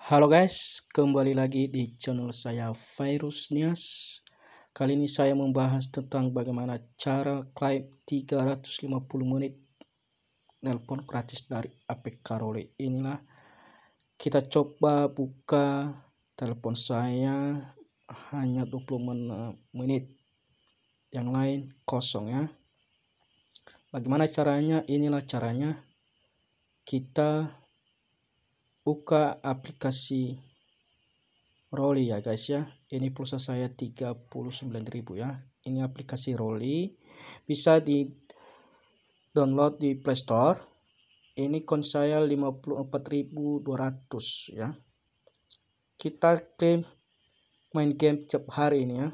Halo guys, kembali lagi di channel saya Virus Nias. Kali ini saya membahas tentang bagaimana cara klaim 350 menit nelpon gratis dari APK Roli. Inilah kita coba buka telepon saya, hanya 20 menit, yang lain kosong ya. Bagaimana caranya? Inilah caranya. Kita buka aplikasi Roli ya guys ya. Ini pulsa saya 39.000 ya. Ini aplikasi Roli, bisa di download di Play Store. Ini kon saya 54.200 ya. Kita klaim main game tiap hari ini ya.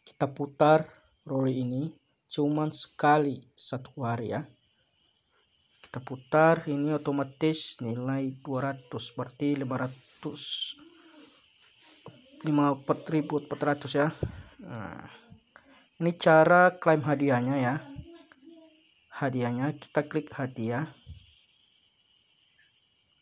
Kita putar Roli ini cuman sekali satu hari ya. Kita putar ini otomatis nilai 200, berarti 54.400 ya. Nah, ini cara klaim hadiahnya ya. Hadiahnya kita klik hadiah.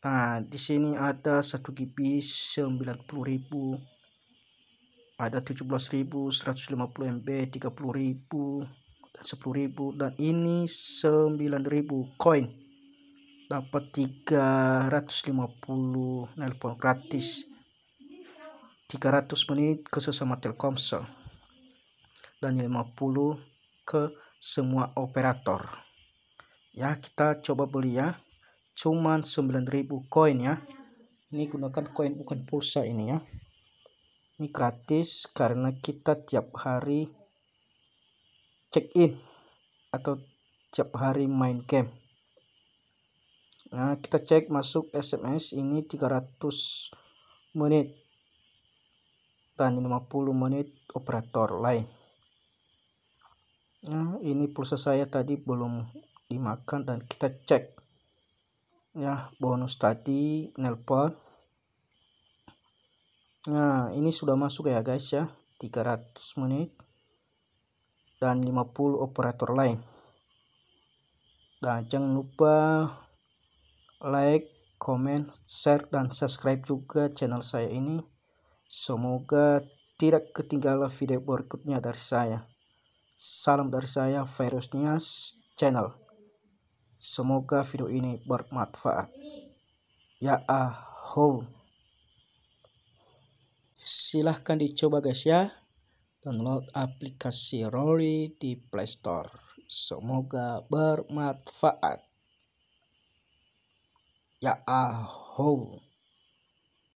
Nah, di sini ada 1 GB 90.000, ada 17.000, 150 MB, 30.000 dan 10.000, dan ini 9.000 koin. Dapat 350 nelpon gratis, 300 menit ke sesama Telkomsel, dan 50 ke semua operator ya. Kita coba beli ya, cuman 9.000 koin ya. Ini gunakan koin bukan pulsa ini ya. Ini gratis karena kita tiap hari check in atau tiap hari main game. Nah, kita cek masuk SMS ini 300 menit dan 50 menit operator lain. Nah, ini pulsa saya tadi belum dimakan, dan kita cek ya bonus tadi nelpon. Nah, ini sudah masuk ya guys ya, 300 menit dan 50 operator lain. Dan jangan lupa like, komen, share, dan subscribe juga channel saya ini. Semoga tidak ketinggalan video berikutnya dari saya. Salam dari saya, Virus Nias Channel. Semoga video ini bermanfaat. Ya aho. Silahkan dicoba guys ya. Download aplikasi Roli di Play Store. Semoga bermanfaat. Ya aho.